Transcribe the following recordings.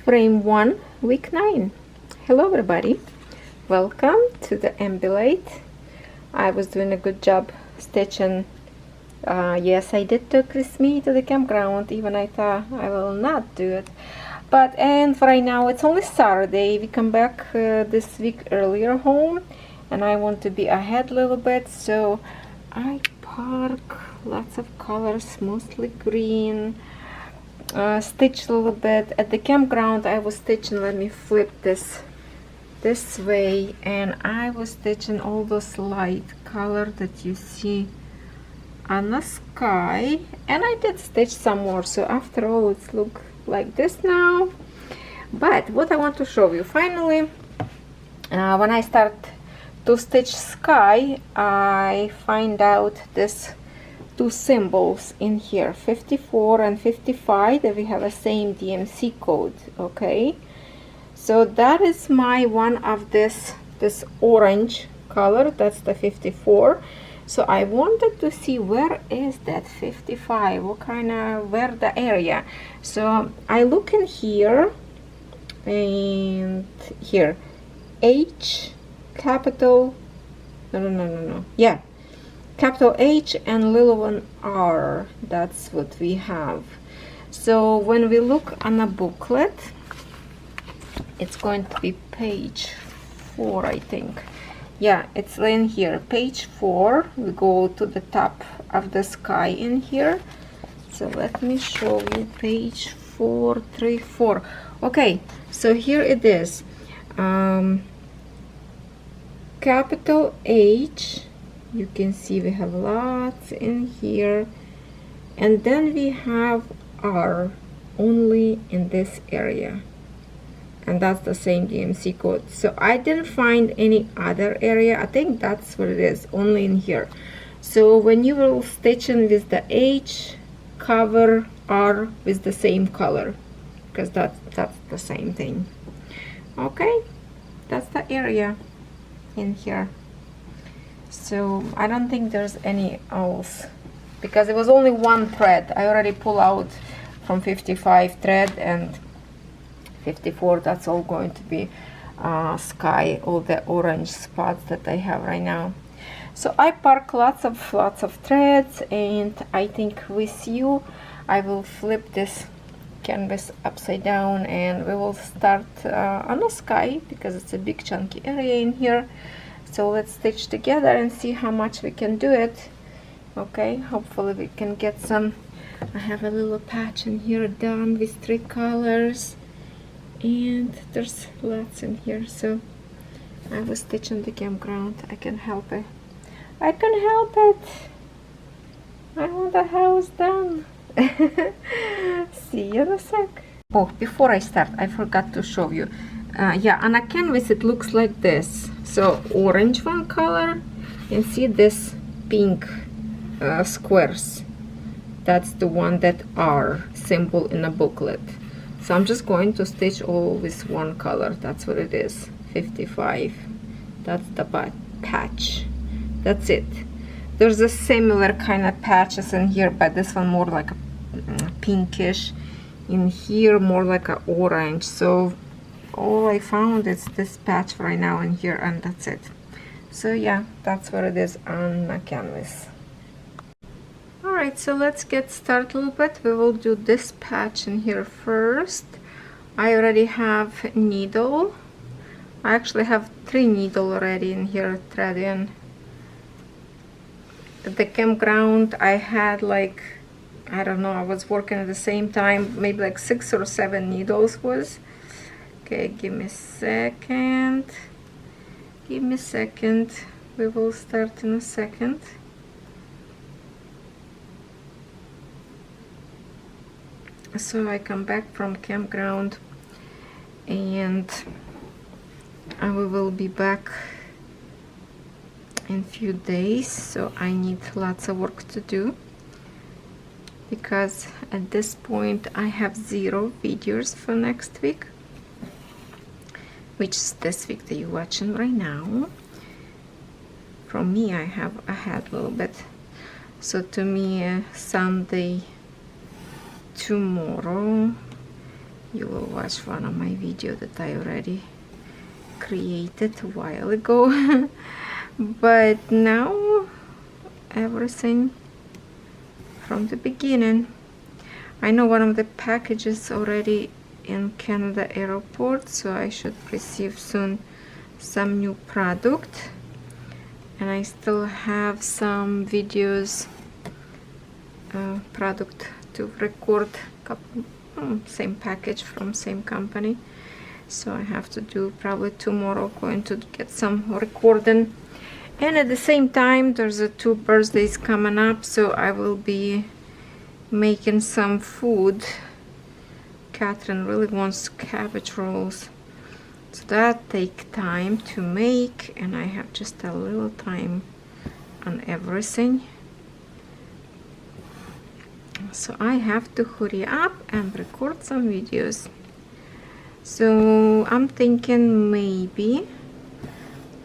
Frame 1, week 9. Hello everybody, welcome to the Ambilight. I was doing a good job stitching. Yes, I did took with me to the campground, even I thought I will not do it. And for right now, it's only Saturday. We come back this week earlier home, and I want to be ahead a little bit, so I park lots of colors, mostly green. Stitch a little bit at the campground. I was stitching, let me flip this way, and I was stitching all those light color that you see on the sky, and I did stitch some more, so after all it's look like this now. But what I want to show you finally, when I start to stitch sky, I find out this two symbols in here, 54 and 55, that we have the same DMC code. Okay, so that is my one of this orange color, that's the 54. So I wanted to see where is that 55, what kind of, where the area. So I look in here, and here H, capital, no, yeah, capital H and little one R. That's what we have. So when we look on a booklet, it's going to be page 4, I think. Yeah, it's in here, page 4. We go to the top of the sky in here. So let me show you page 434. Okay, so here it is. Capital H. You can see we have lots in here, and then we have R only in this area, and that's the same DMC code. So I didn't find any other area. I think that's what it is, only in here. So when you will stitching with the H, cover R with the same color, because that's the same thing. Okay, that's the area in here. So I don't think there's any else, because it was only one thread. I already pull out from 55 thread, and 54, that's all going to be sky, all the orange spots that I have right now. So I park lots of threads, and I think with you I will flip this canvas upside down, and we will start on the sky, because it's a big chunky area in here. So let's stitch together and see how much we can do it. Okay, hopefully we can get some. I have a little patch in here done with 3 colors, and there's lots in here. So I was stitching the campground. I can help it. I can help it. I want the house done. See you in a sec. Oh, before I start, I forgot to show you. Yeah, on a canvas it looks like this. So orange one color, and see this pink squares. That's the one that are symbol in a booklet. So I'm just going to stitch all with one color. That's what it is, 55. That's the patch. That's it. There's a similar kind of patches in here, but this one more like a pinkish. In here more like a orange. So all I found is this patch right now in here, and that's it. So yeah, that's what it is on my canvas. Alright, so let's get started a little bit. We will do this patch in here first. I already have needle. I actually have 3 needle already in here threading. At the campground I had like, I don't know, I was working at the same time, maybe like 6 or 7 needles was. Okay, give me a second. Give me a second. We will start in a second. So I come back from campground, and we will be back in few days. So I need lots of work to do, because at this point I have 0 videos for next week, which is this week that you're watching right now. From me I have ahead a little bit. So to me Sunday tomorrow you will watch one of my videos that I already created a while ago. But now everything from the beginning. I know one of the packages already in Canada airport, so I should receive soon some new product. And I still have some videos product to record, couple, same package from same company, so I have to do probably tomorrow, going to get some recording. And at the same time there's a 2 birthdays coming up, so I will be making some food. Catherine really wants cabbage rolls, so that take time to make, and I have just a little time on everything, so I have to hurry up and record some videos. So I'm thinking maybe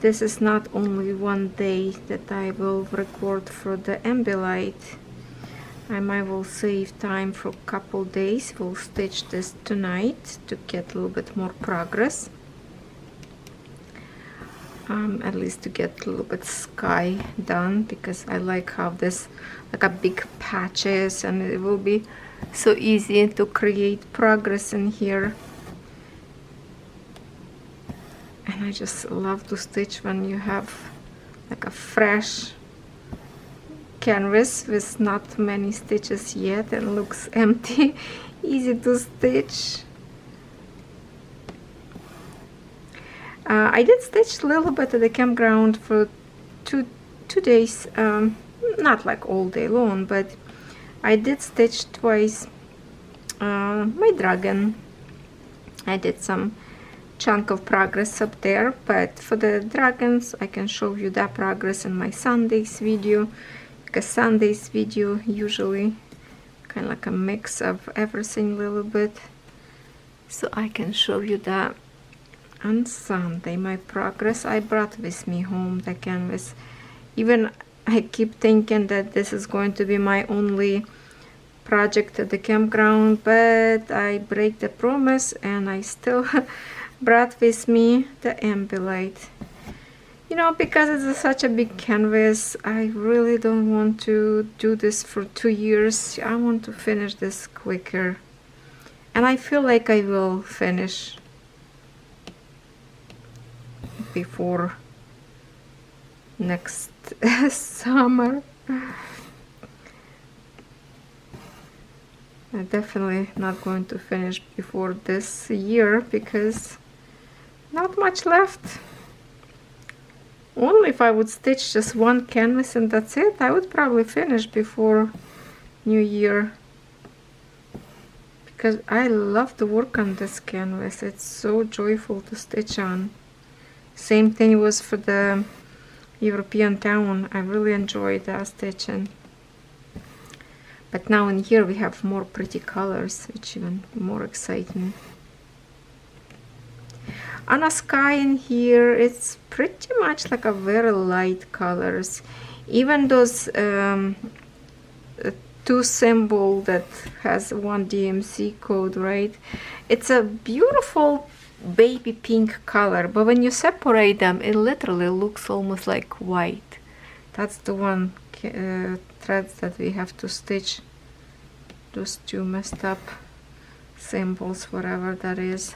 this is not only one day that I will record for the Ambilight. I might will save time for a couple days. We'll stitch this tonight to get a little bit more progress. At least to get a little bit sky done, because I like how this like a big patches, and it will be so easy to create progress in here. And I just love to stitch when you have like a fresh canvas with not many stitches yet and looks empty. Easy to stitch. I did stitch a little bit at the campground for two days, not like all day long, but I did stitch twice my dragon. I did some chunk of progress up there, but for the dragons I can show you that progress in my Sundays video, because Sundays video usually kind of like a mix of everything a little bit, so I can show you that on Sunday. My progress I brought with me home, the canvas. Even I keep thinking that this is going to be my only project at the campground, but I break the promise and I still brought with me the Ambilight. You know, because it's such a big canvas, I really don't want to do this for 2 years. I want to finish this quicker, and I feel like I will finish before next summer. I'm definitely not going to finish before this year, because not much left. Only if I would stitch just one canvas and that's it, I would probably finish before New Year, because I love to work on this canvas. It's so joyful to stitch on. Same thing was for the European town. I really enjoyed stitching. But now in here we have more pretty colors, which even more exciting. On a sky in here, it's pretty much like a very light colors. Even those 2 symbol that has 1 DMC code, right? It's a beautiful baby pink color, but when you separate them, it literally looks almost like white. That's the one threads that we have to stitch. Those 2 messed up symbols, whatever that is.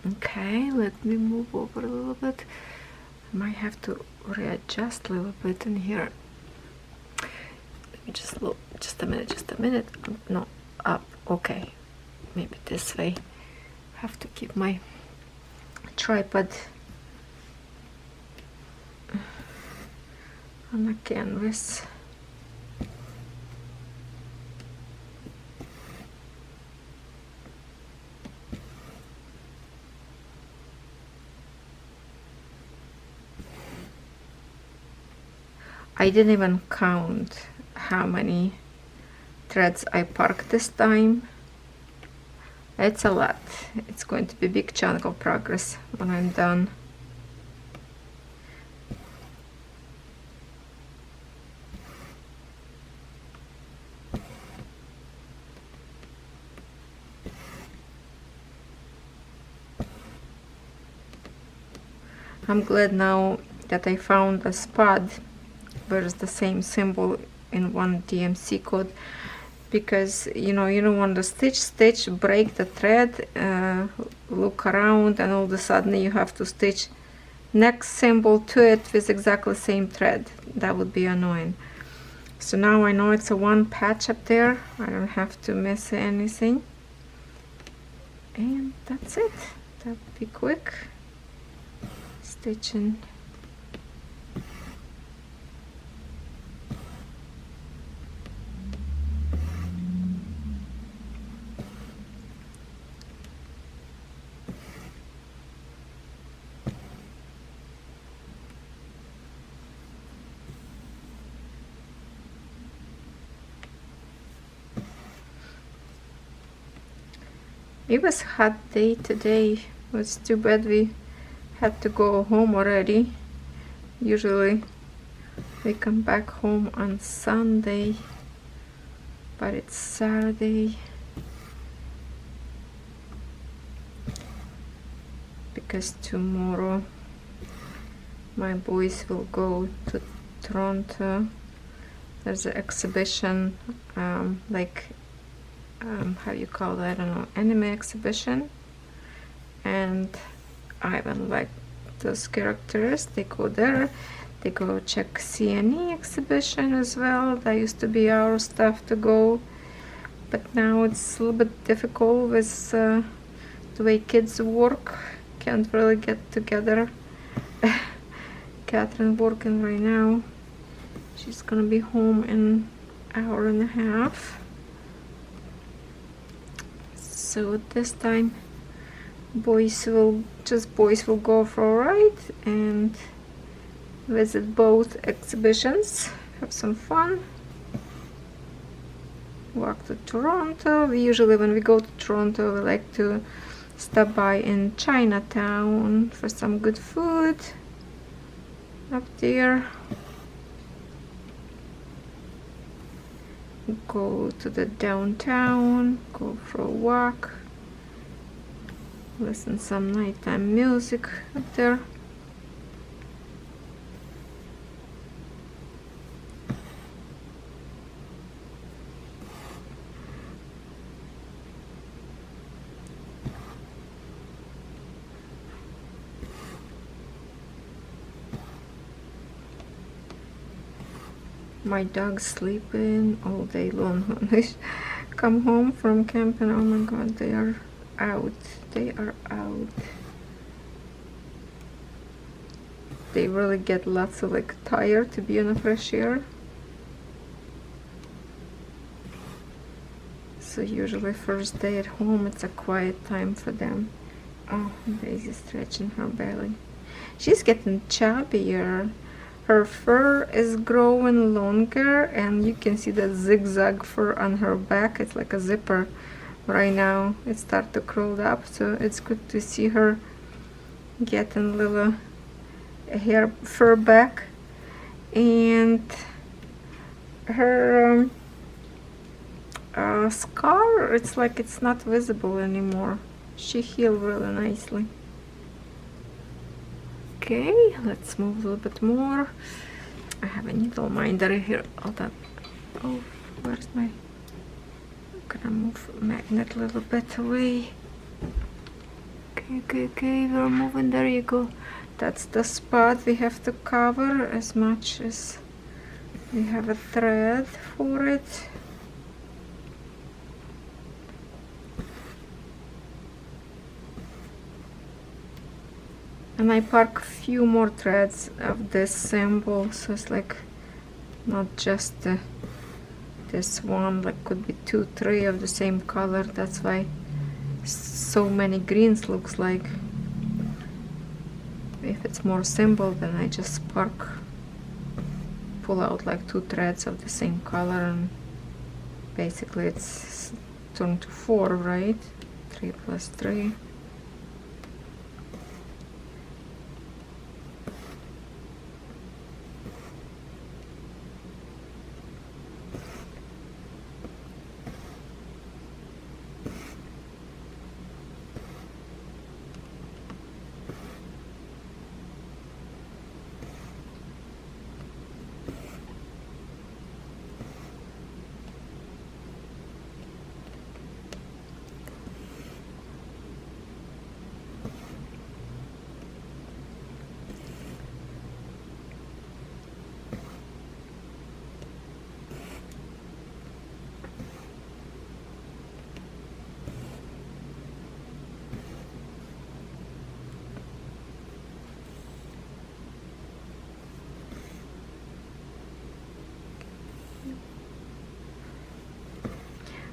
Okay, let me move over a little bit. I might have to readjust a little bit in here. Let me just look, just a minute. No, up, okay. Maybe this way. Have to keep my tripod on the canvas. I didn't even count how many threads I parked this time. It's a lot. It's going to be a big chunk of progress when I'm done. I'm glad now that I found a spot where it's the same symbol in one DMC code, because you know, you don't want to stitch, break the thread, look around, and all of a sudden you have to stitch next symbol to it with exactly the same thread. That would be annoying. So now I know it's a one patch up there. I don't have to miss anything. And that's it. That would be quick. Stitching. It was a hot day today. It was too bad we had to go home already. Usually we come back home on Sunday, but it's Saturday because tomorrow my boys will go to Toronto. There's an exhibition, how you call that, I don't know, anime exhibition, and I haven't liked those characters. They go there, they go check CNE exhibition as well. That used to be our stuff to go, but now it's a little bit difficult with the way kids work. Can't really get together. Catherine working right now. She's gonna be home in an hour and a half. So this time boys will go for a ride and visit both exhibitions, have some fun, walk to Toronto. We usually, when we go to Toronto, we like to stop by in Chinatown for some good food up there. Go to the downtown, go for a walk, listen some nighttime music up there. My dog's sleeping all day long when I come home from camping. Oh my god, they are out. They are out. They really get lots of tired to be in the fresh air. So usually first day at home, it's a quiet time for them. Oh, Daisy's stretching her belly. She's getting chubbier. Her fur is growing longer, and you can see the zigzag fur on her back. It's like a zipper right now. It started to curl up, so it's good to see her getting a little fur back. And her scar, it's like it's not visible anymore. She healed really nicely. Okay, let's move a little bit more. I have a needle minder here. Hold up. Oh, where's my... I'm gonna move magnet a little bit away. Okay, we're moving. There you go. That's the spot we have to cover as much as we have a thread for it. And I park a few more threads of this symbol, so it's like not just this one, like could be 2, 3 of the same color. That's why so many greens looks like. If it's more symbol, then I just pull out like 2 threads of the same color, and basically it's turned to 4, right? 3 plus 3.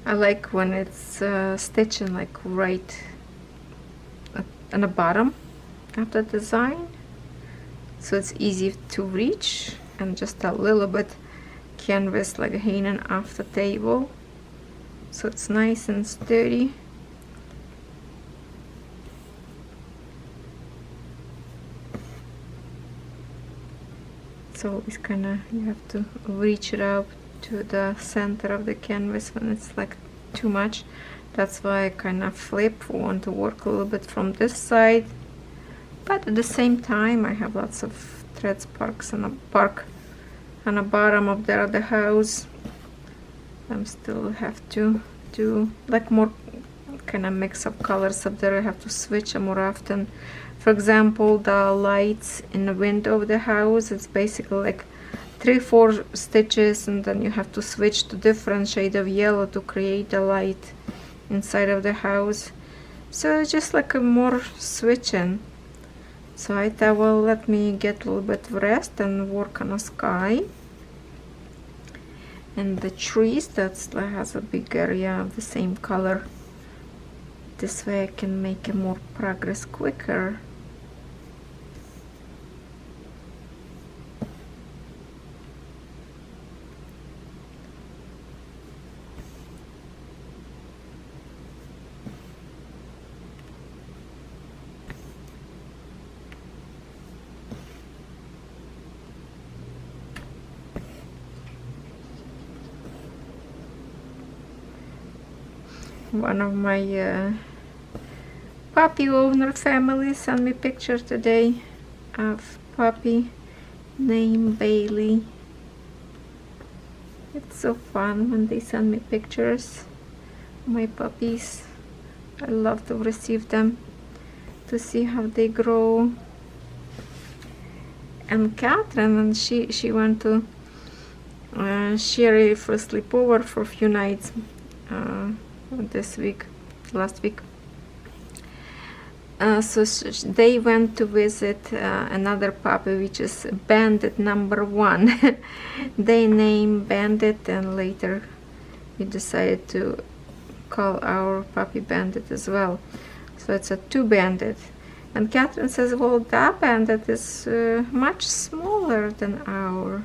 I like when it's stitching like right on the bottom of the design, so it's easy to reach, and just a little bit canvas like hanging off the table, so it's nice and sturdy. So it's kind of, you have to reach it out to the center of the canvas when it's like too much. That's why I kind of flip, want to work a little bit from this side, but at the same time I have lots of thread sparks and a bark on the bottom of the other house. I'm still have to do like more kind of mix of colors up there. I have to switch more often. For example, the lights in the window of the house, it's basically like 3-4 stitches, and then you have to switch to different shade of yellow to create the light inside of the house. So it's just like a more switching. So I thought, well, let me get a little bit of rest and work on the sky and the trees that has a big area of the same color. This way I can make a more progress quicker. One of my puppy owner family sent me picture today of puppy named Bailey. It's so fun when they send me pictures of my puppies. I love to receive them to see how they grow. And Catherine, and she went to Sherry for sleepover for a few nights last week. So they went to visit another puppy, which is Bandit number 1. They named Bandit, and later we decided to call our puppy Bandit as well. So it's a 2 Bandit. And Catherine says, well, that Bandit is much smaller than our.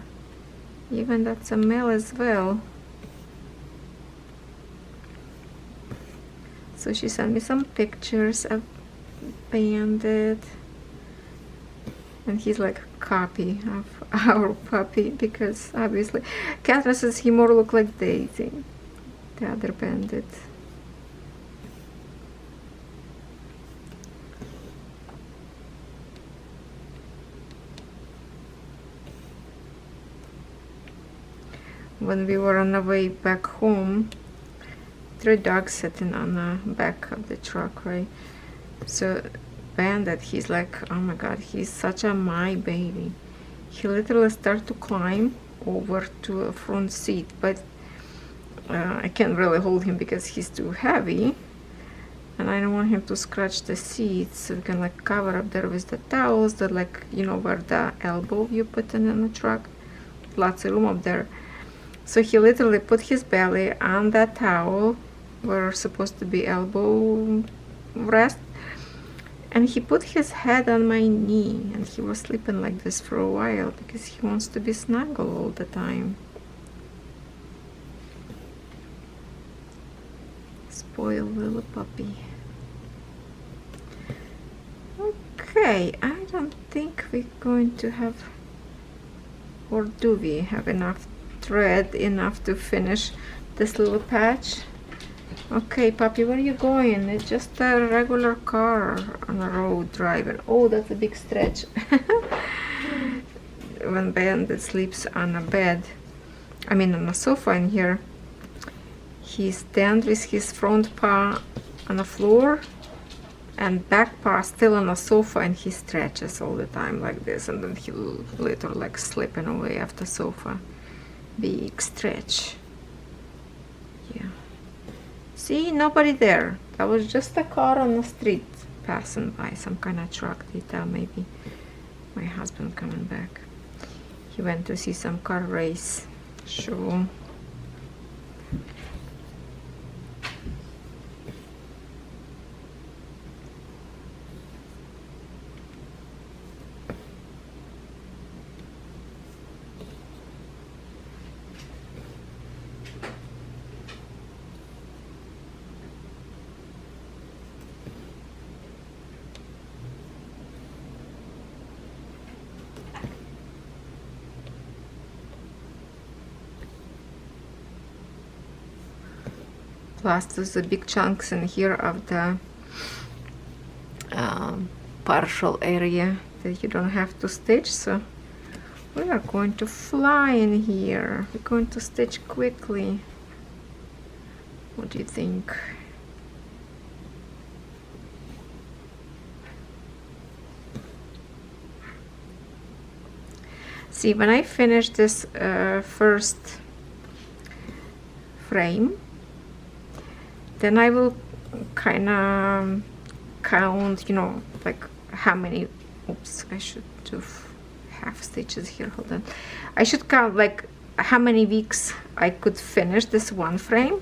Even that's a male as well. So she sent me some pictures of Bandit, and he's like a copy of our puppy, because obviously Catherine says he more look like Daisy, the other Bandit. When we were on the way back home, 3 dogs sitting on the back of the truck, right? So Bandit, he's like, oh my god, he's such a my baby. He literally started to climb over to a front seat, but I can't really hold him because he's too heavy, and I don't want him to scratch the seats, so we can like cover up there with the towels that, like, you know, where the elbow you put in the truck, lots of room up there. So he literally put his belly on that towel where supposed to be elbow rest, and he put his head on my knee, and he was sleeping like this for a while because he wants to be snuggled all the time. Spoiled little puppy. Okay, I don't think we're going to have, or do we have enough thread enough to finish this little patch? Okay, puppy, where are you going? It's just a regular car on the road driving. Oh, that's a big stretch. When Bandit sleeps on a bed, I mean on a sofa in here, he stands with his front paw on the floor and back paw still on the sofa, and he stretches all the time like this, and then he'll literally like slipping away off the sofa. Big stretch. Yeah. See, nobody there. That was just a car on the street passing by, some kind of truck. They thought maybe my husband coming back. He went to see some car race show. plus there's the big chunks in here of the partial area that you don't have to stitch. So we are going to fly in here. We're going to stitch quickly. What do you think? See, when I finish this first frame, then I will kind of count, you know, like how many, oops, I should do half stitches here, hold on. I should count like how many weeks I could finish this one frame.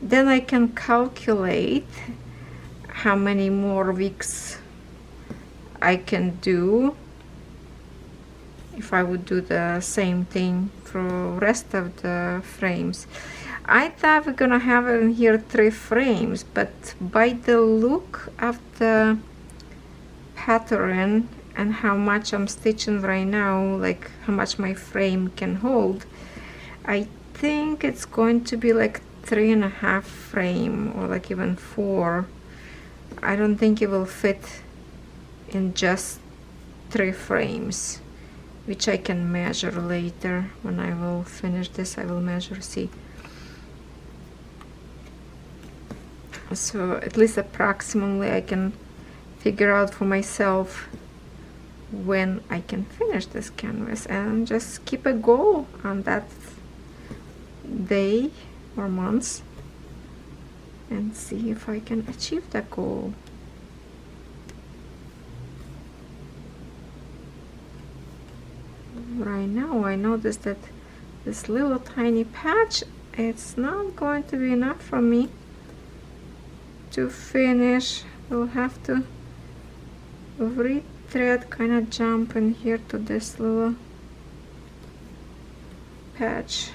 Then I can calculate how many more weeks I can do if I would do the same thing for rest of the frames. I thought we're gonna have in here 3 frames, but by the look of the pattern and how much I'm stitching right now, like how much my frame can hold, I think it's going to be like 3.5 frame, or like even 4. I don't think it will fit in just 3 frames, which I can measure later. When I will finish this, I will measure, see. So at least approximately I can figure out for myself when I can finish this canvas, and just keep a goal on that day or months and see if I can achieve that goal. Right now I noticed that this little tiny patch, it's not going to be enough for me to finish. We'll have to thread, kind of jump in here to this little patch,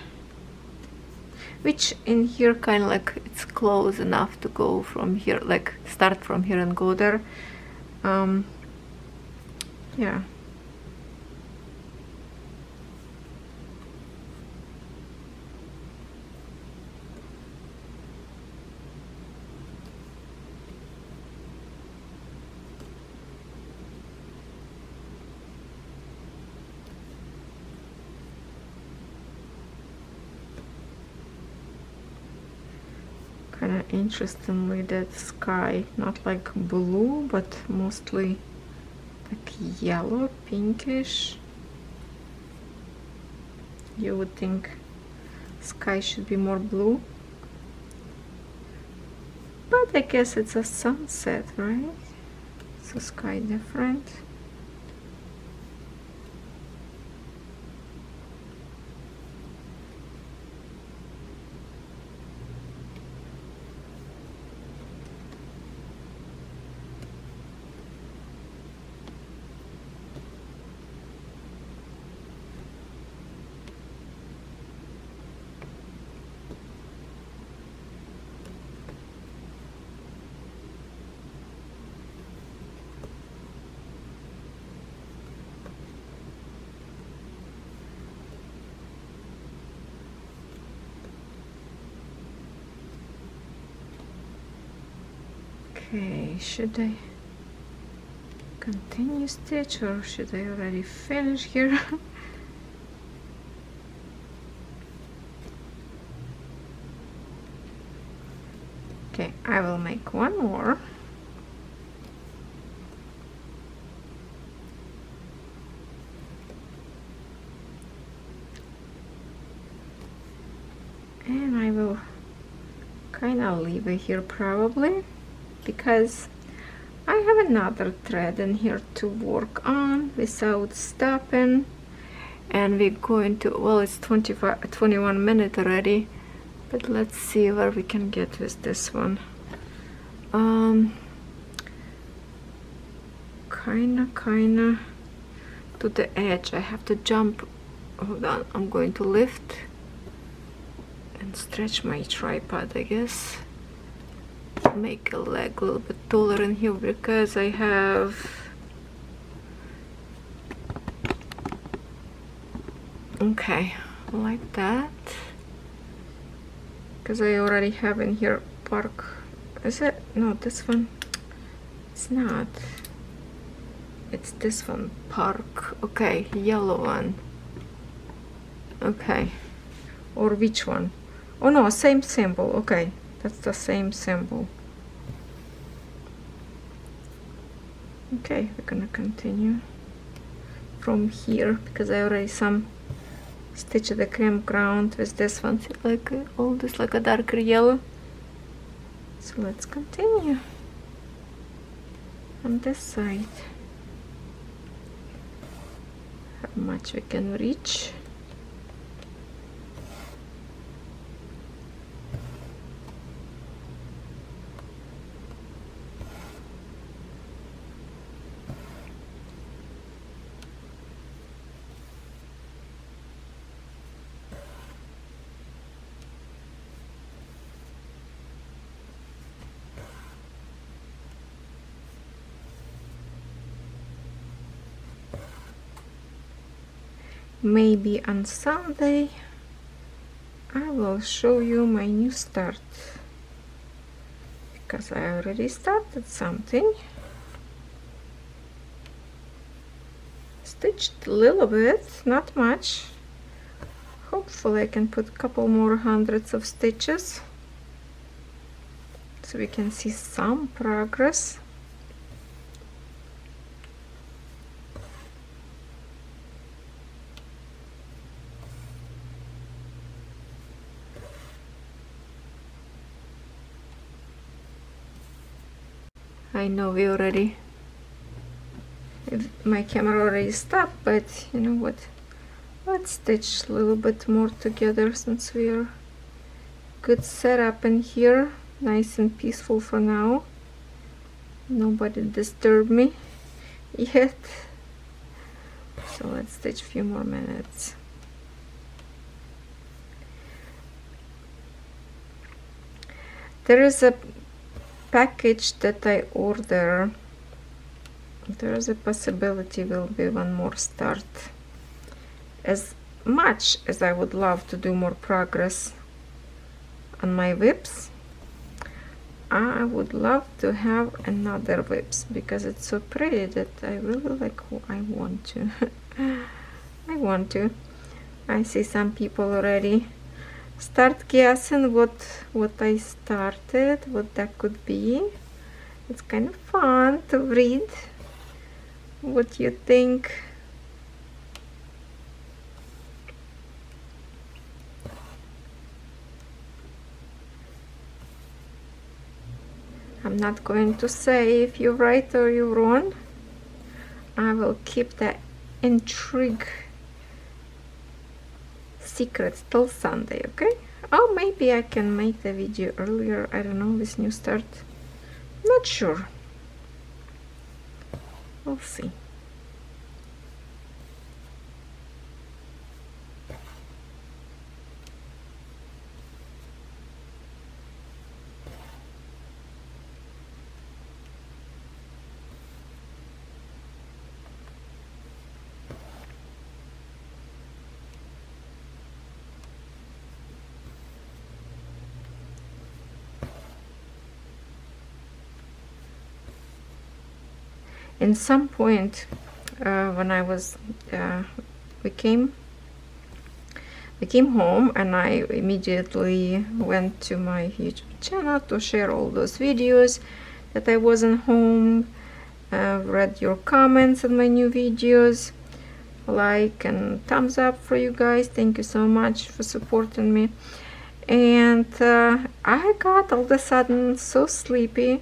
which in here kind of like it's close enough to go from here, like start from here and go there. Yeah. Kind of interestingly, that sky, not like blue, but mostly like yellow, pinkish. You would think sky should be more blue, but I guess it's a sunset, right? So sky different. Okay, should I continue stitch or should I already finish here? Okay, I will make one more. And I will kind of leave it here probably, because I have another thread in here to work on without stopping. And we're going to, well, it's 21 minutes already, but let's see where we can get with this one. Kinda to the edge. I have to jump. Hold on, I'm going to lift and stretch my tripod, I guess. Make a leg a little bit taller in here because I have, okay, like that, because I already have in here Park. Is it? No, this one. It's not. It's this one. Park. Okay, yellow one. Okay. Or which one? Oh no, same symbol. Okay, that's the same symbol. Okay, we're gonna continue from here because I already some stitch the cream ground with this one, like all this like a darker yellow. So let's continue on this side. How much we can reach. Maybe on Sunday I will show you my new start, because I already started something. Stitched a little bit, not much. Hopefully I can put a couple more hundreds of stitches so we can see some progress. I know my camera already stopped, but you know what, let's stitch a little bit more together since we are good setup in here, nice and peaceful for now. Nobody disturb me yet, so let's stitch a few more minutes. There is a package that I order. There is a possibility will be one more start. As much as I would love to do more progress on my whips, I would love to have another whips because it's so pretty that I really like. I want to. I want to. I see some people already start guessing what I started, what that could be. It's kind of fun to read what you think. I'm not going to say if you're right or you're wrong. I will keep that intrigue secret till Sunday, okay? Oh, maybe I can make the video earlier, I don't know, with new start. Not sure. We'll see. In some point when I was we came home, and I immediately went to my YouTube channel to share all those videos that I wasn't home, read your comments on my new videos, like and thumbs up for you guys. Thank you so much for supporting me. And I got all of a sudden so sleepy.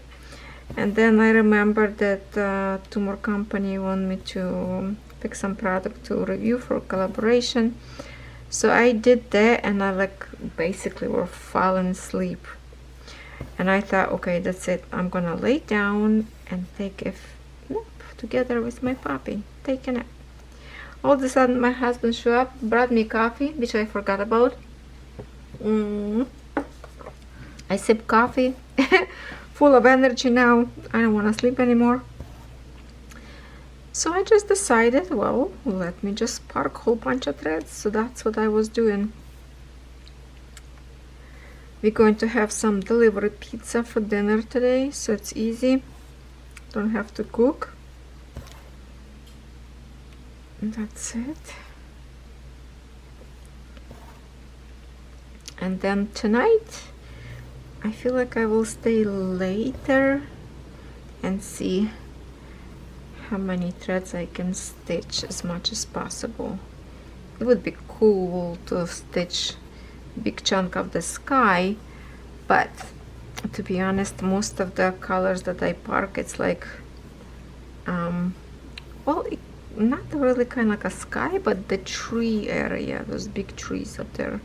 And then I remembered that two more companies want me to pick some product to review for collaboration. So I did that, and I like basically were falling asleep. And I thought, okay, that's it. I'm gonna lay down and take a nap together with my puppy. Take a nap. All of a sudden, my husband showed up, brought me coffee, which I forgot about. I sip coffee. Full of energy now. I don't want to sleep anymore. So I just decided, well, let me just spark a whole bunch of threads. So that's what I was doing. We're going to have some delivery pizza for dinner today, so it's easy. Don't have to cook. And that's it. And then tonight, I feel like I will stay later and see how many threads I can stitch as much as possible. It would be cool to stitch a big chunk of the sky, but to be honest, most of the colors that I park, it's like well, not really kind of like a sky, but the tree area, those big trees up there,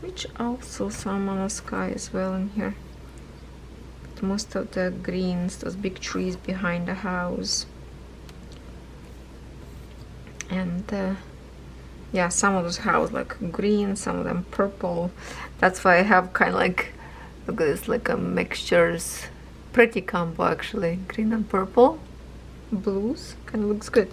which also some on the sky as well in here. But most of the greens, those big trees behind the house. And yeah, some of those houses like green, some of them purple. That's why I have kind of like, look at this, like a mixtures. Pretty combo actually, green and purple. Blues, kind of looks good.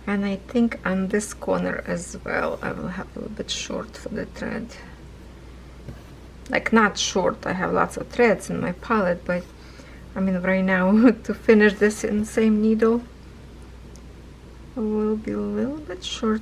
And I think on this corner as well, I will have a little bit short for the thread. Like not short, I have lots of threads in my palette, but I mean right now to finish this in the same needle, I will be a little bit short.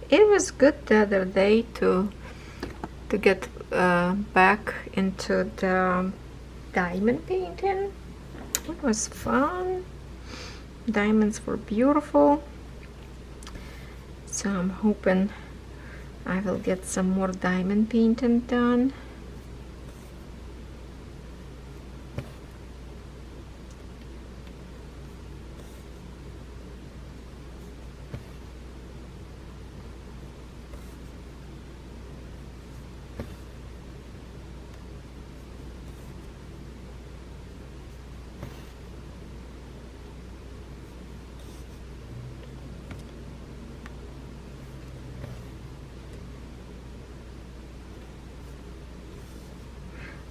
It was good the other day to get back into the diamond painting. It was fun. Diamonds were beautiful. So I'm hoping I will get some more diamond painting done.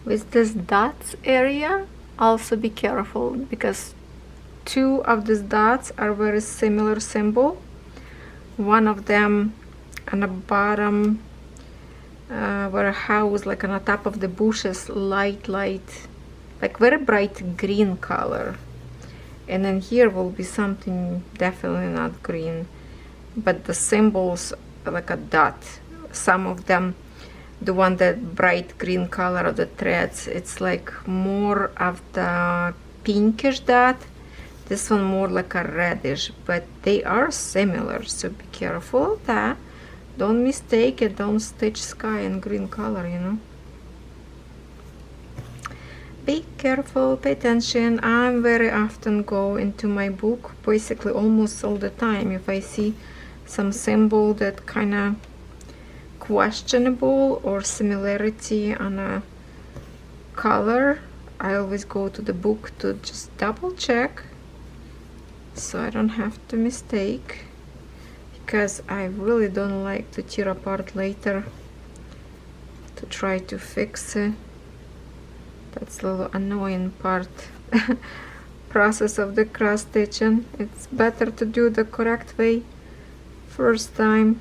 With this dots area, also be careful because two of these dots are very similar symbol. One of them on the bottom where a house, like on the top of the bushes, light, like very bright green color. And then here will be something definitely not green, but the symbols are like a dot. Some of them, the one that bright green color of the threads, it's like more of the pinkish dot. This one more like a reddish, but they are similar, so be careful of that. Don't mistake it, don't stitch sky in green color, you know. Be careful, pay attention. I very often go into my book, basically almost all the time, if I see some symbol that kind of questionable or similarity on a color, I always go to the book to just double check so I don't have to mistake, because I really don't like to tear apart later to try to fix it. That's a little annoying part process of the cross stitching. It's better to do the correct way first time.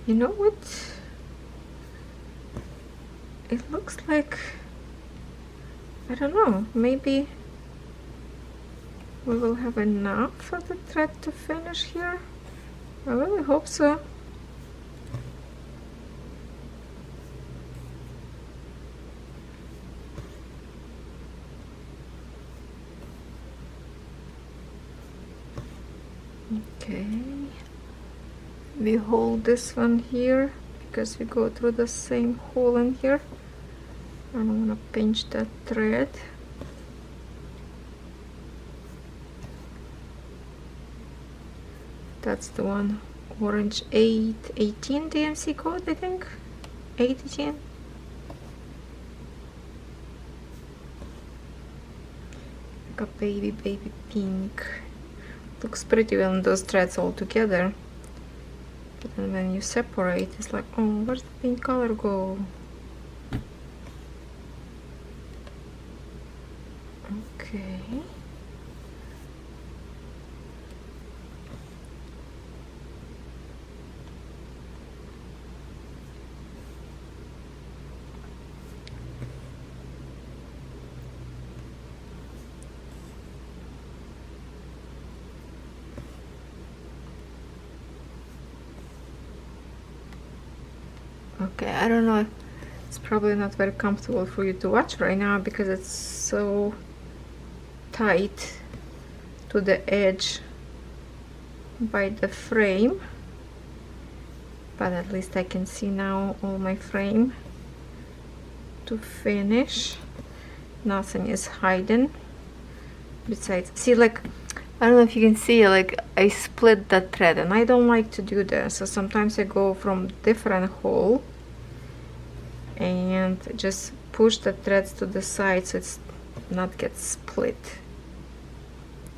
You know what? It looks like, I don't know, maybe we will have enough for the thread to finish here. I really hope so. Okay, we hold this one here because we go through the same hole in here. I don't want to pinch that thread. That's the one, orange 818 DMC code, I think. 818. Like a baby pink. Looks pretty when those threads all together. But then when you separate, it's like, oh, where's the pink color go? Okay. Okay, I don't know, it's probably not very comfortable for you to watch right now because it's so tight to the edge by the frame, but at least I can see now all my frame to finish. Nothing is hidden besides, see, like, I don't know if you can see, like, I split that thread and I don't like to do that, so sometimes I go from different hole and just push the threads to the side so it's not get split,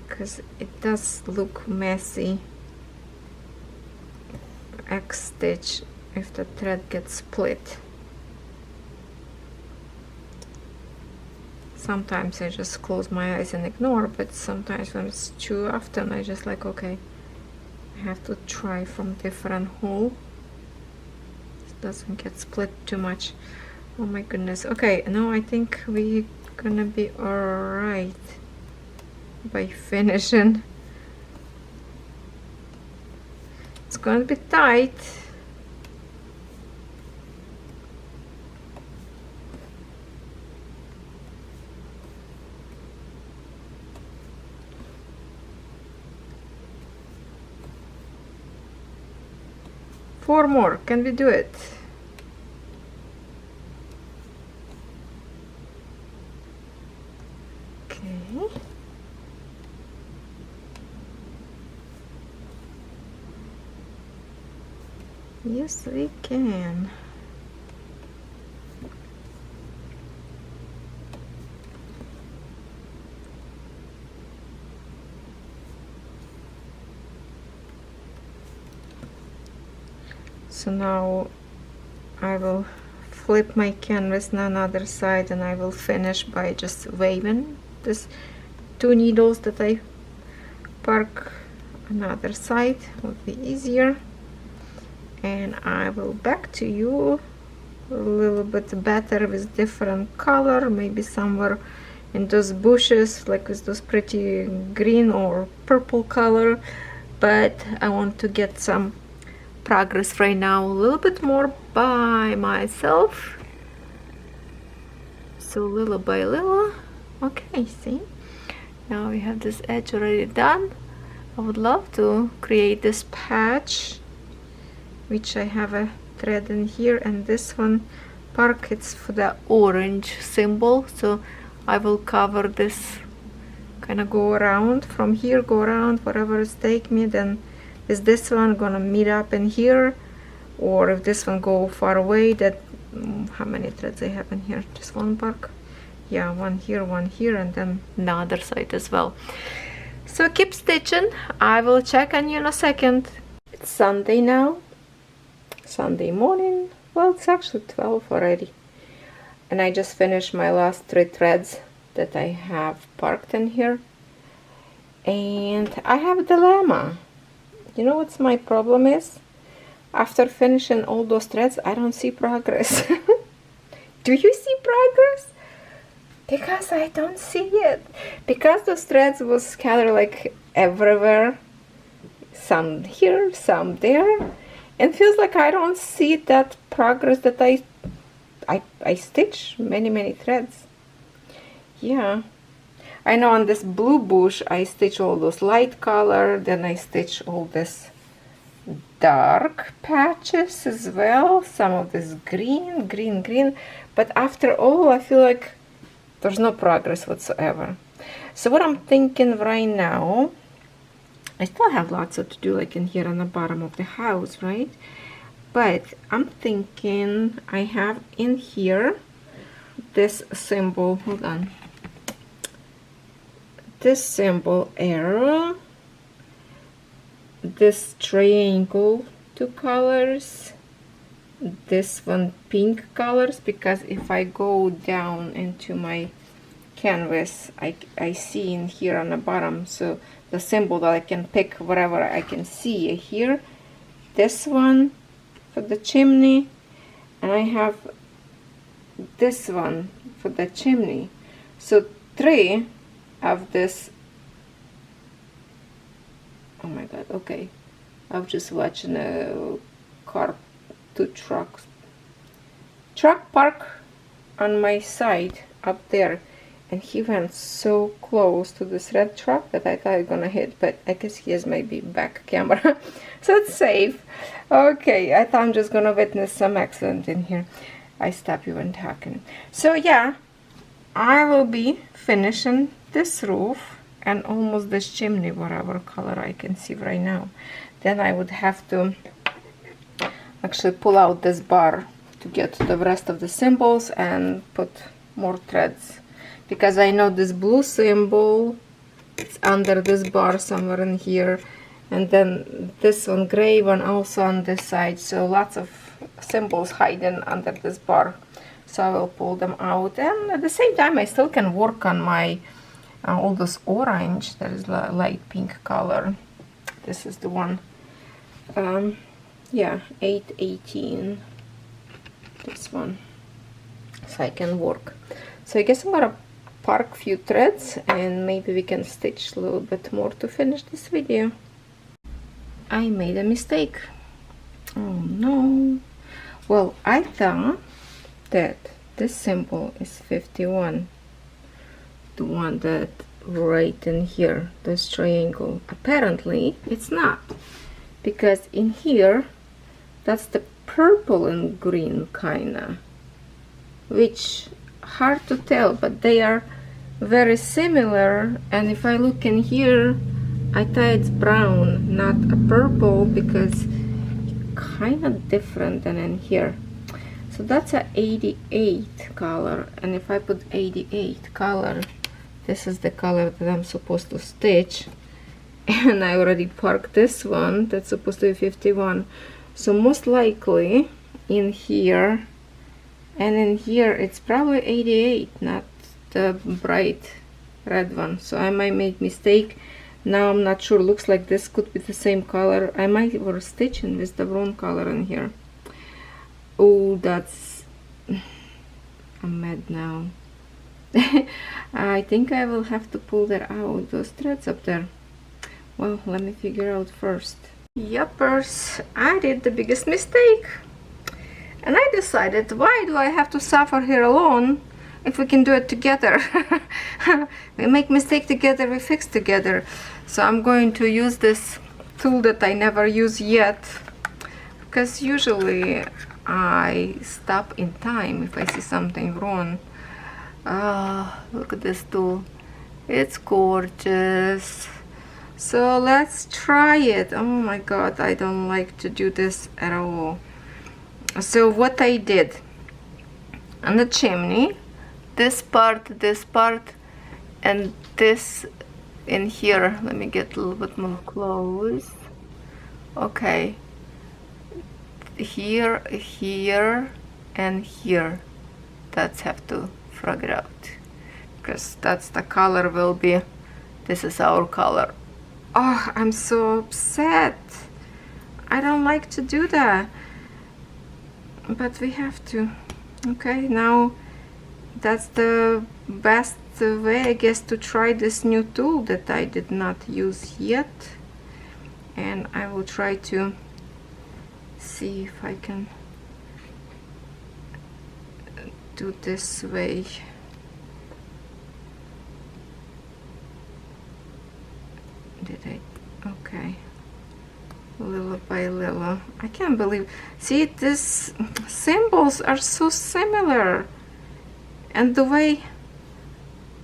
because it does look messy X stitch if the thread gets split. Sometimes I just close my eyes and ignore, but sometimes when it's too often I just like, okay, I have to try from different hole. It doesn't get split too much. Oh my goodness. Okay, now I think we're gonna be alright by finishing. It's gonna be tight. Four more. Can we do it? Okay. Yes, we can. So now I will flip my canvas on another side and I will finish by just waving this two needles that I park another side, would be easier. And I will back to you a little bit better with different color, maybe somewhere in those bushes, like with those pretty green or purple color, but I want to get some progress right now a little bit more by myself, so little by little. Okay, see, now we have this edge already done. I would love to create this patch, which I have a thread in here, and this one park, it's for the orange symbol, so I will cover this, kind of go around from here, go around wherever it's take me. Then is this one gonna meet up in here, or if this one go far away, that how many threads I have in here? Just one park, yeah, one here, and then the other side as well. So keep stitching. I will check on you in a second. It's Sunday now, Sunday morning. Well, it's actually 12 already, and I just finished my last 3 threads that I have parked in here, and I have a dilemma. You know what's my problem is? After finishing all those threads, I don't see progress. Do you see progress? because I don't see it, because those threads was scattered like everywhere, some here, some there, and feels like I don't see that progress that I stitch many threads. Yeah, I know on this blue bush I stitch all those light color, then I stitch all this dark patches as well, some of this green, but after all I feel like there's no progress whatsoever. So what I'm thinking right now, I still have lots of to do, like in here on the bottom of the house, right? But I'm thinking I have in here this symbol, hold on, this symbol arrow, this triangle, two colors, this one pink colors, because if I go down into my canvas I see in here on the bottom, so the symbol that I can pick whatever I can see here. This one for the chimney, and I have this one for the chimney. So 3 of this. Oh my god, okay, I was just watching a car, 2 truck park on my side up there, and he went so close to this red truck that I thought I was gonna hit, but I guess he has maybe back camera so it's safe. Okay, I thought I'm just gonna witness some accident in here. I stopped even talking. So yeah, I will be finishing this roof and almost this chimney, whatever color I can see right now. Then I would have to actually pull out this bar to get the rest of the symbols and put more threads, because I know this blue symbol, it's under this bar somewhere in here, and then this one gray one also on this side, so lots of symbols hiding under this bar. So I will pull them out, and at the same time I still can work on my all this orange. That is light pink color. This is the one, yeah, 818, this one, so I can work. So I guess I'm gonna park few threads and maybe we can stitch a little bit more to finish this video. I made a mistake. Oh no. Well, I thought that this symbol is 51, the one that right in here, this triangle. Apparently it's not, because in here that's the purple and green kinda, which hard to tell, but they are very similar. And if I look in here, I thought it's brown, not a purple, because kind of different than in here. So that's a 88 color, and if I put 88 color, this is the color that I'm supposed to stitch, and I already parked this one that's supposed to be 51. So most likely in here and in here it's probably 88, not the bright red one. So I might make mistake. Now I'm not sure, looks like this could be the same color. I might were stitching with the wrong color in here. Oh, that's, I'm mad now. I think I will have to pull that out, those threads up there. Well, let me figure out first. Yuppers, I did the biggest mistake, and I decided, why do I have to suffer here alone if we can do it together? We make mistake together, we fix together. So I'm going to use this tool that I never use yet, because usually I stop in time if I see something wrong. Look at this tool, it's gorgeous. So let's try it. Oh my god, I don't like to do this at all. So what I did on the chimney, this part, and this in here, let me get a little bit more close. Okay, here, here, and here, that's have to figure out, because that's the color will be, this is our color. Oh, I'm so upset. I don't like to do that, but we have to. Okay, now that's the best way, I guess, to try this new tool that I did not use yet. And I will try to see if I can do this way. Did I? Okay. Little by little. I can't believe. See, these symbols are so similar. And the way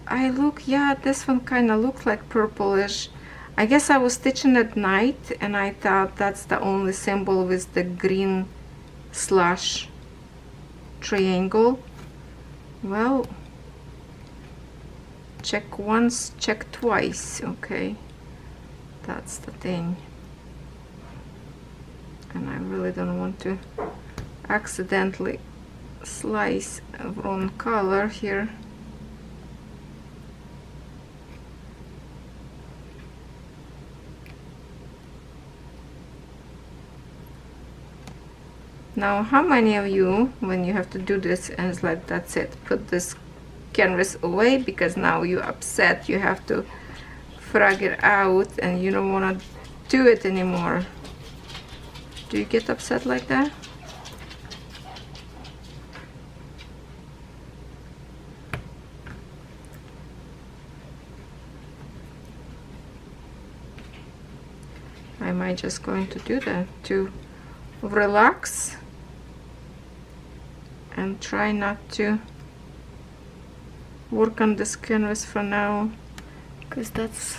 I look, yeah, this one kind of looks like purplish. I guess I was stitching at night and I thought that's the only symbol with the green slash triangle. Well, check once, check twice. Okay, that's the thing. And I really don't want to accidentally slice a wrong color here. Now, how many of you, when you have to do this and it's like, that's it, put this canvas away because now you're upset, you have to frag it out and you don't want to do it anymore? Do you get upset like that? I might just going to do that to relax and try not to work on this canvas for now, because that's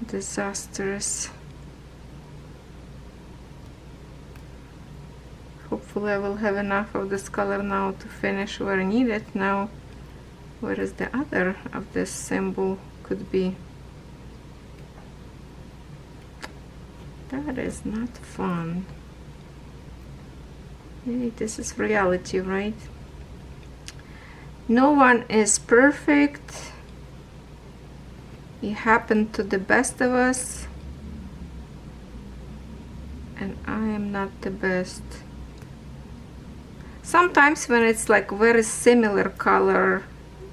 disastrous. Hopefully I will have enough of this color now to finish where I need it. Now, where is the other of this symbol could be? That is not fun. Hey, this is reality, right? No one is perfect. It happened to the best of us. And I am not the best. Sometimes when it's like very similar color,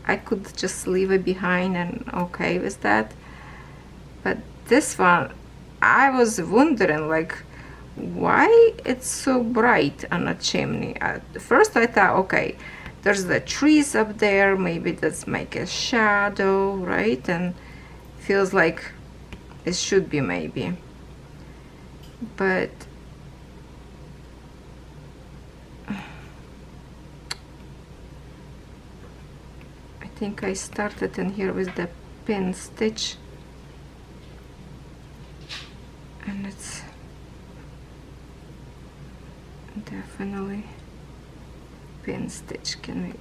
I could just leave it behind and okay with that. But this one, I was wondering like why it's so bright on a chimney. At first I thought, okay, there's the trees up there, maybe let's make a shadow, right? And feels like it should be maybe. But I think I started in here with the pin stitch. And it's definitely pin stitch. Can we?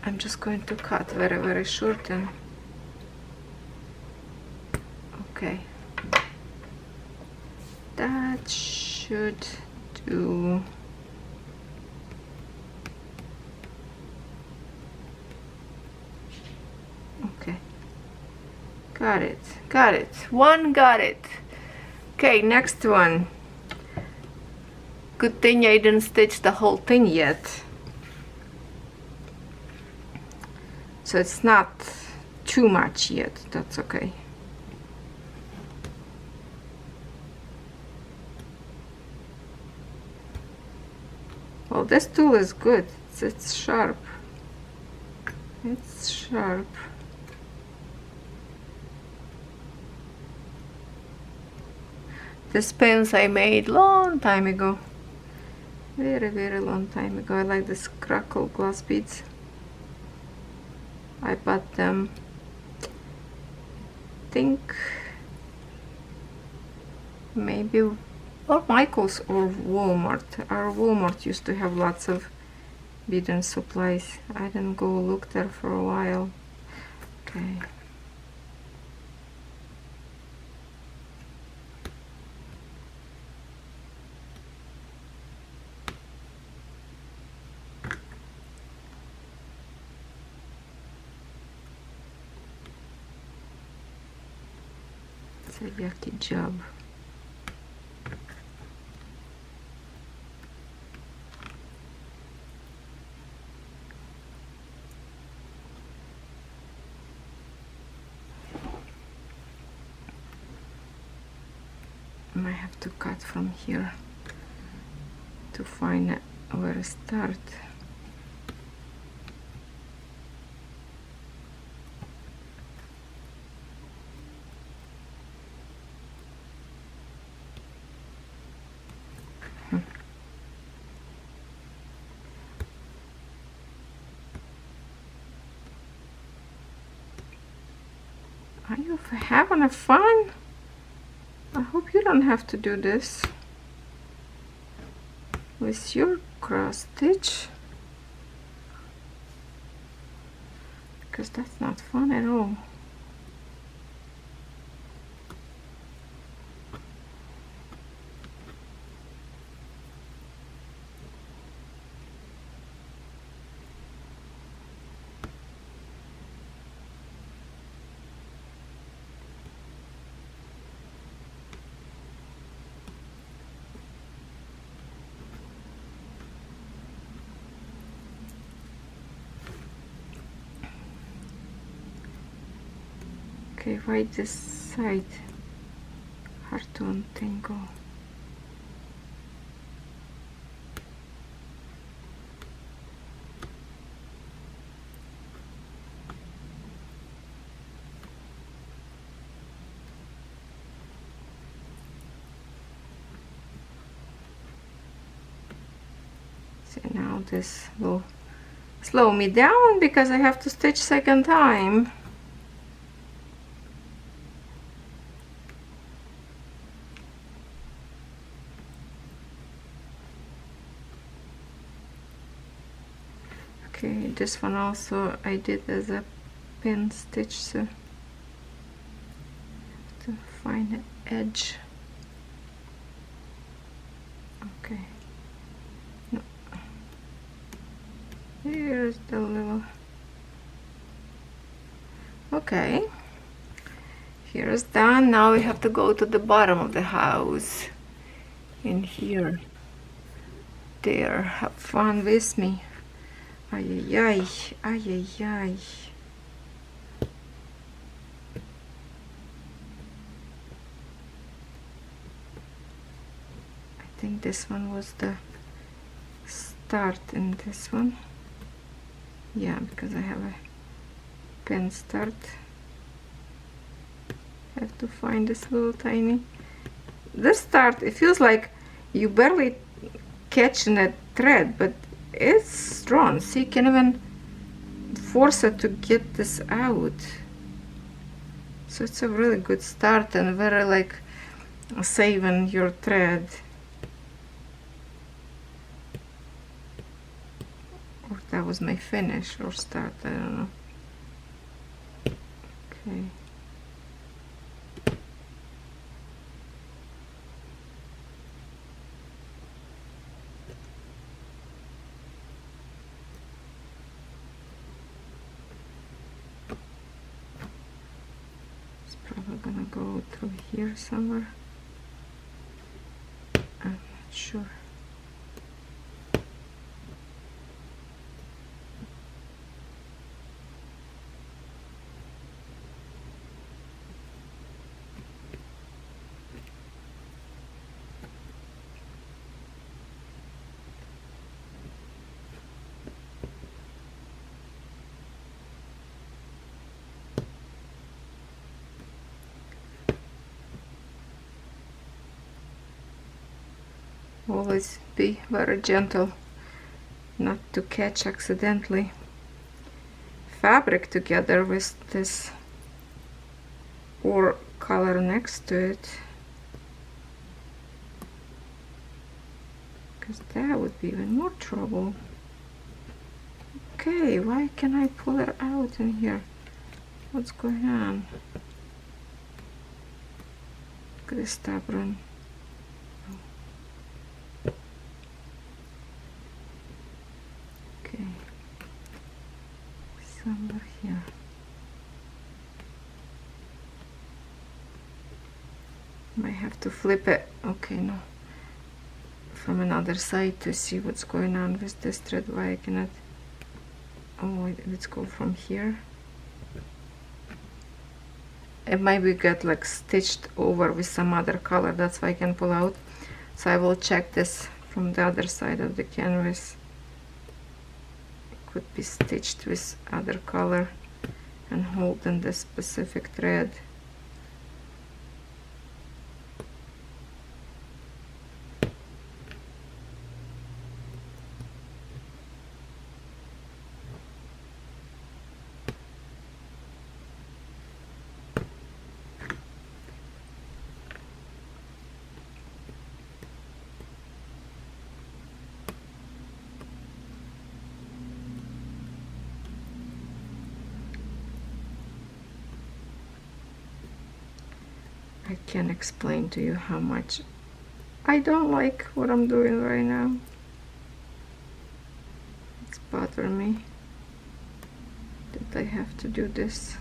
I'm just going to cut very short and okay. That should do. Okay. Got it. Got it. One got it. Okay, next one. Good thing I didn't stitch the whole thing yet. So it's not too much yet. That's okay. Well, this tool is good. It's sharp. It's sharp. This pins I made long time ago. Very long time ago. I like this crackle glass beads. I bought them, I think maybe or Michael's or Walmart. Our Walmart used to have lots of beading supplies. I didn't go look there for a while. Okay. It's a yucky job. might have to cut from here to find where to start. Are you having a fun? I hope you don't have to do this with your cross stitch, because that's not fun at all. Okay, why this side hard to untangle? See, now this will slow me down because I have to stitch second time. Okay, this one also I did as a pin stitch, so I have to find the edge. Okay, no. Here's the little. Okay, here's done. Now we have to go to the bottom of the house. In here, there. Have fun with me. Ay, ay, ay, ay, ay, ay. I think this one was the start in this one. Yeah, because I have a pen start. I have to find this little tiny. This start, it feels like you barely catching a thread, but it's strong. See, you can even force it to get this out. So it's a really good start and very like saving your thread. Or that was my finish or start, I don't know. Okay. Gonna go through here somewhere. I'm not sure. Always be very gentle not to catch accidentally fabric together with this or color next to it, because that would be even more trouble. Okay, why can I pull it out in here? What's going on? Look at this stubborn. Okay, somewhere here. Might have to flip it. Okay, no. From another side to see what's going on with this thread. Why I cannot. Oh, let's go from here. it might be get like stitched over with some other color. That's why I can pull out. So I will check this from the other side of the canvas. It could be stitched with other color and hold in this specific thread. I can't explain to you how much I don't like what I'm doing right now. It's bothering me that I have to do this.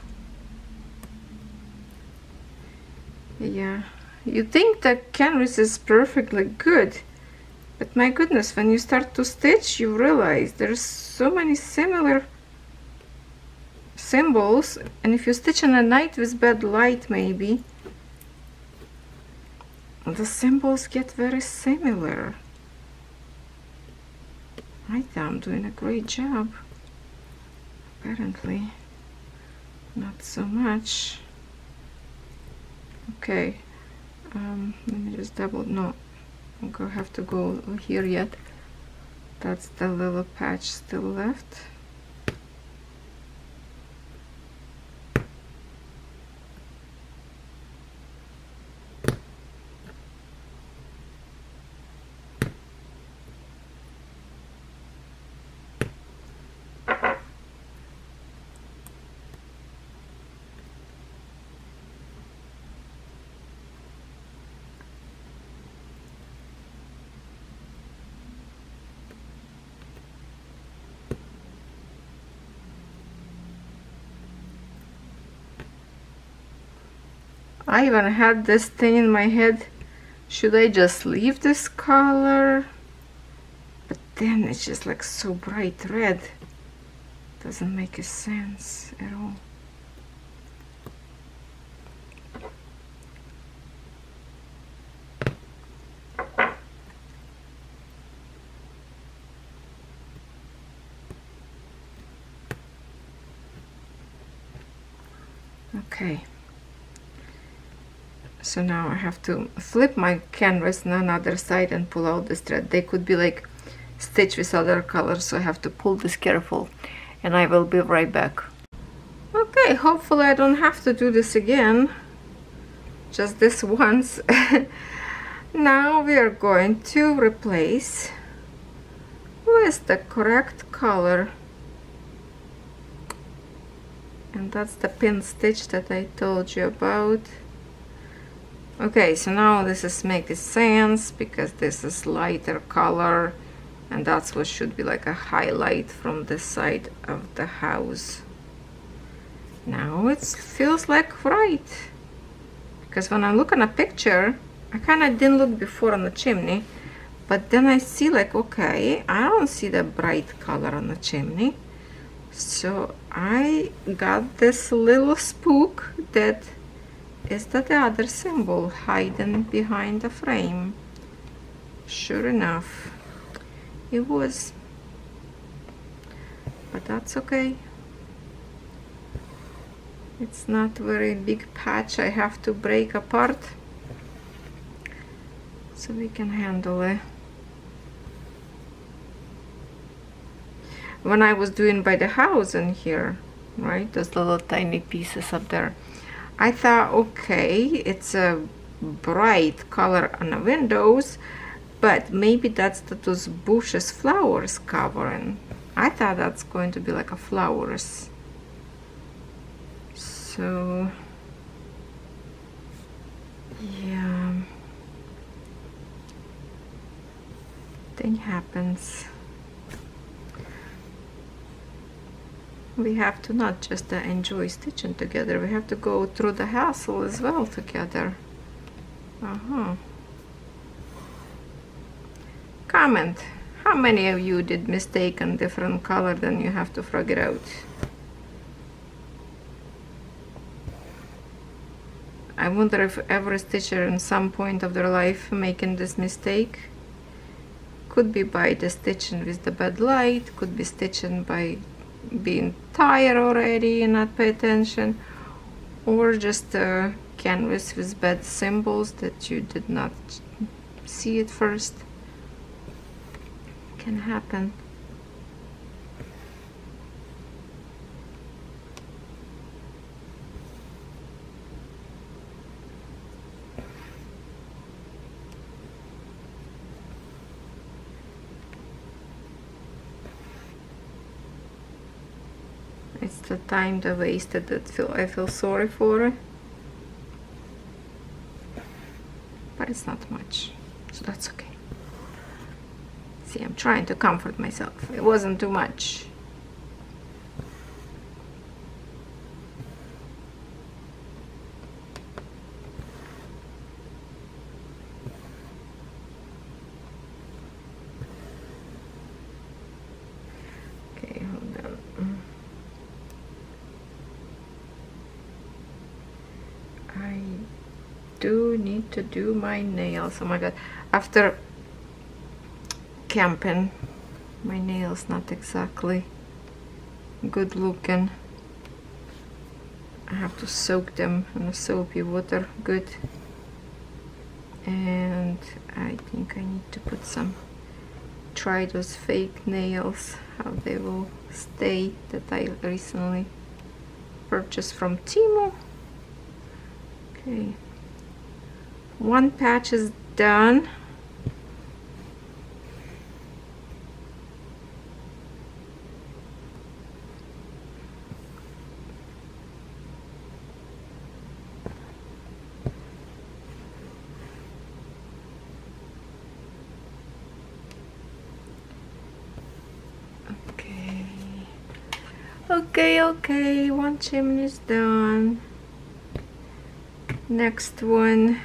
Yeah, you think the canvas is perfectly good, but my goodness, when you start to stitch, you realize there's so many similar symbols, and if you stitch in a night with bad light, maybe the symbols get very similar. I think I'm doing a great job. Apparently, not so much. Okay, let me just double. No, I'm gonna have to go here yet. That's the little patch still left. I even had this thing in my head, should I just leave this color? But then it's just like so bright red, doesn't make a sense at all. Okay. So now I have to flip my canvas on another side and pull out this thread. They could be like stitched with other colors, so I have to pull this careful, and I will be right back. Okay, hopefully I don't have to do this again, just this once. Now we are going to replace with the correct color, and that's the pin stitch that I told you about. Okay, so now this is making sense because this is lighter color, and that's what should be like a highlight from the side of the house. Now it feels like right, because when I look on a picture, I kind of didn't look before on the chimney, but then I see like, okay, I don't see the bright color on the chimney. So I got this little spook that is that the other symbol hidden behind the frame. Sure enough, it was, but that's okay. It's not very big patch I have to break apart, so we can handle it. When I was doing by the house in here, right, those little tiny pieces up there, I thought, okay, it's a bright color on the windows, but maybe that's those bushes flowers covering. I thought that's going to be like a flowers. So yeah, thing happens. We have to not just enjoy stitching together, we have to go through the hassle as well together. Comment, how many of you did mistake on different color, then you have to figure it out? I wonder if every stitcher in some point of their life making this mistake. Could be by the stitching with the bad light, could be stitching by being tired already and not pay attention, or just a canvas with bad symbols that you did not see at first. Can happen. It's the time that wasted that I feel sorry for, but it's not much, so that's okay. See, I'm trying to comfort myself. It wasn't too much. Okay, hold on. I do need to do my nails. Oh my god, after camping, my nails not exactly good looking. I have to soak them in soapy water good, and I think I need to put some, try those fake nails, how they will stay, that I recently purchased from Temu. Okay, one patch is done. Okay, one chimney is done. Next one,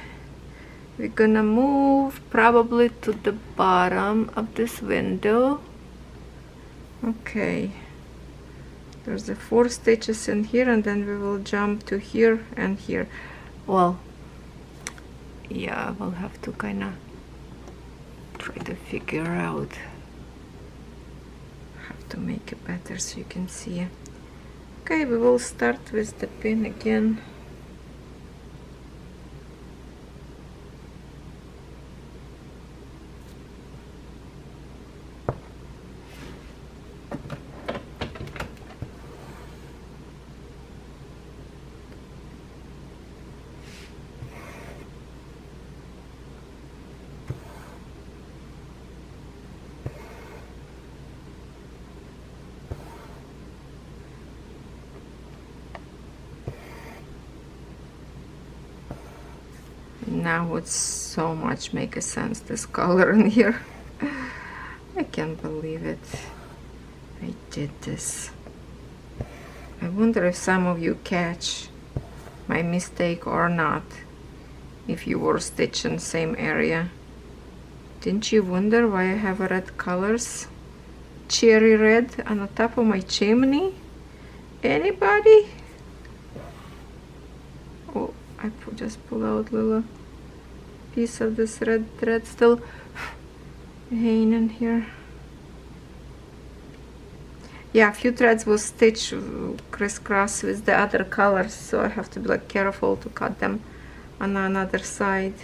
we're gonna move probably to the bottom of this window. Okay, there's the 4 stitches in here, and then we will jump to here and here. Well, yeah, we'll have to kind of try to figure out how to make it better so you can see it. Okay, we will start with the pin again. Now would so much make a sense, this color in here. I can't believe it. I did this. I wonder if some of you catch my mistake or not, if you were stitching same area. Didn't you wonder why I have red colors? Cherry red on the top of my chimney? Anybody? Oh, I just pull out little piece of this red thread still hanging here. Yeah, a few threads will stitch crisscross with the other colors, so I have to be like careful to cut them on another side.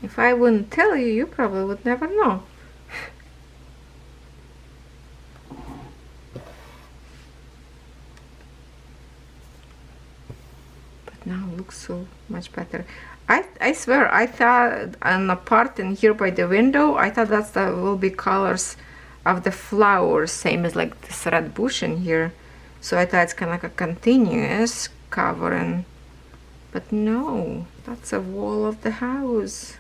If I wouldn't tell you, you probably would never know. But now it looks so much better. I swear, I thought on a part in here by the window, I thought that will be colors of the flowers, same as like this red bush in here. So I thought it's kind of like a continuous covering, but no, that's a wall of the house.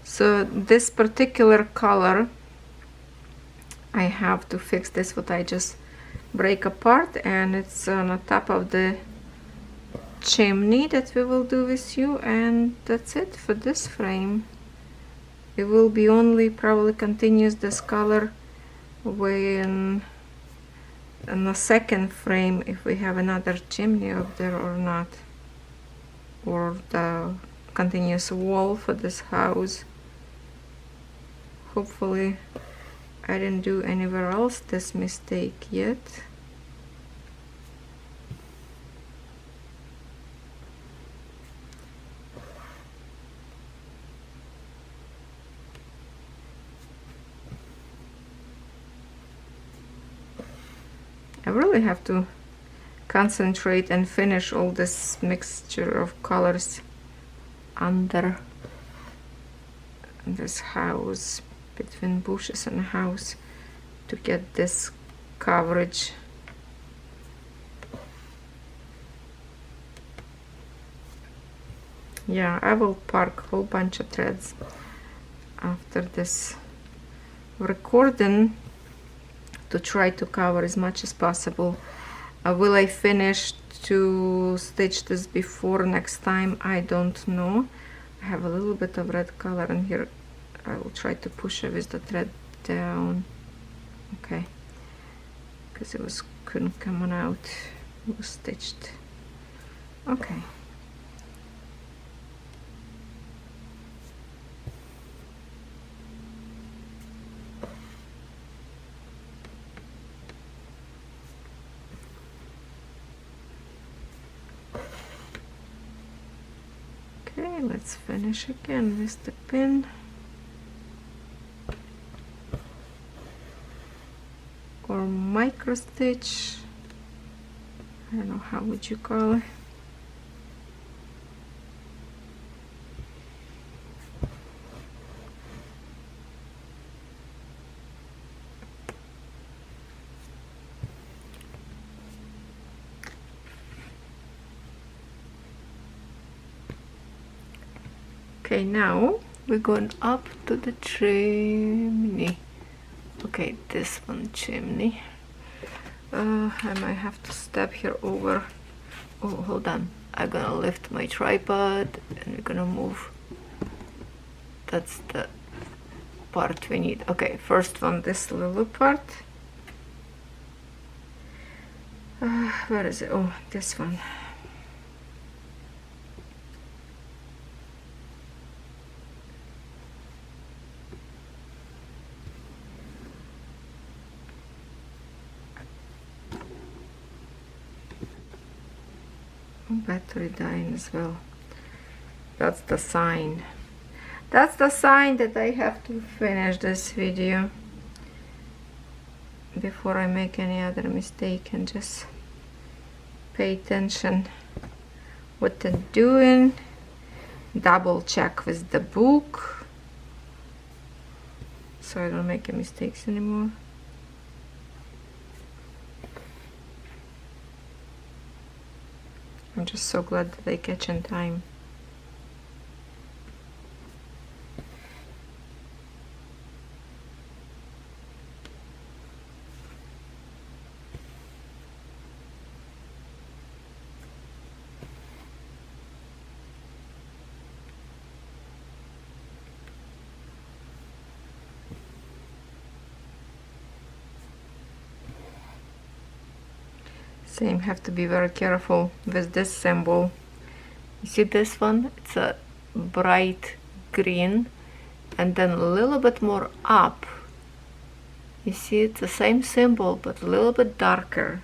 So this particular color, I have to fix this, what I just break apart, and it's on the top of the chimney that we will do with you, and that's it for this frame. It will be only probably continues this color when in the second frame, if we have another chimney up there or not, or the continuous wall for this house. Hopefully I didn't do anywhere else this mistake yet. I really have to concentrate and finish all this mixture of colors under this house, between bushes and house, to get this coverage. Yeah, I will park a whole bunch of threads after this recording to try to cover as much as possible. Will I finish to stitch this before next time? I don't know. I have a little bit of red color in here. I will try to push it with the thread down. Okay, because it couldn't come on out. It was stitched. Okay. Okay, let's finish again with the pin. Or micro stitch. I don't know, how would you call it? Okay, now we're going up to the chimney. Okay, this one chimney. I might have to step here over. Oh, hold on. I'm gonna lift my tripod and we're gonna move. That's the part we need. Okay, first one, this little part. Where is it? Oh, this one. Battery dying as well. That's the sign. That's the sign that I have to finish this video before I make any other mistake, and just pay attention what I'm doing. Double check with the book so I don't make any mistakes anymore. I'm just so glad that I catch in time. Same, have to be very careful with this symbol. You see this one? It's a bright green, and then a little bit more up. You see, it's the same symbol but a little bit darker.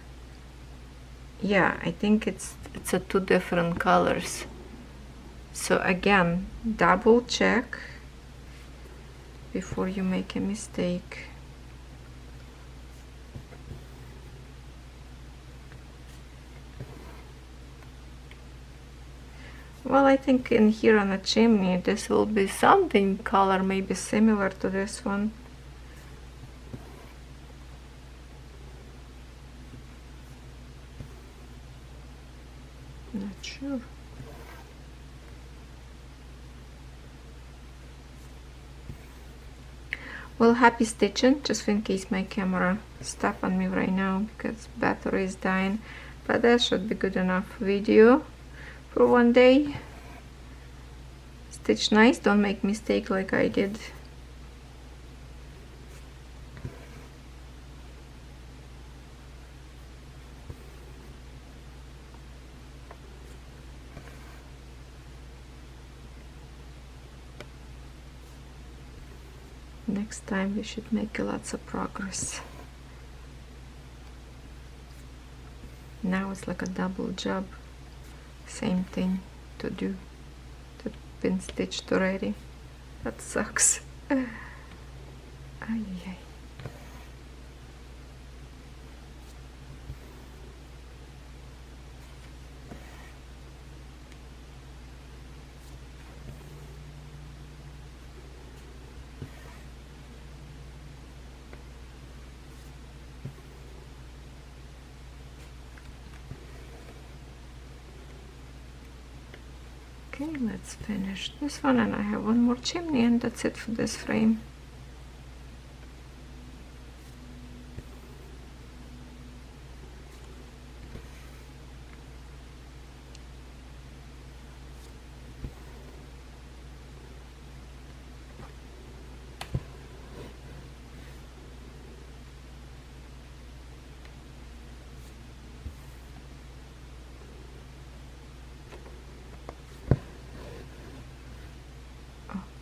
Yeah, I think it's a two different colors. So again, double check before you make a mistake. Well, I think in here on the chimney this will be something color maybe similar to this one. Not sure. Well, happy stitching, just in case my camera stopped on me right now because battery is dying, but that should be good enough video for one day. Stitch nice, don't make mistake like I did. Next time we should make lots of progress. Now it's like a double job, same thing to do. That been stitched already. That sucks. Ay, ay. Okay, let's finish this one, and I have one more chimney, and that's it for this frame.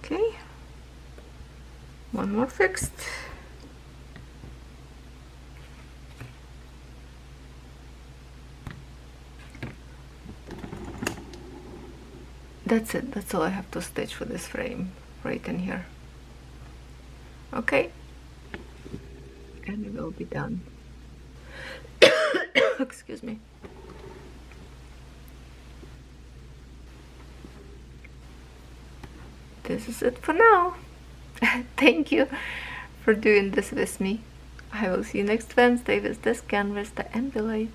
Okay, one more fixed. That's it, that's all I have to stitch for this frame, right in here. Okay, and it will be done. Excuse me. This is it for now. Thank you for doing this with me. I will see you next Wednesday with this canvas, the Ambilight.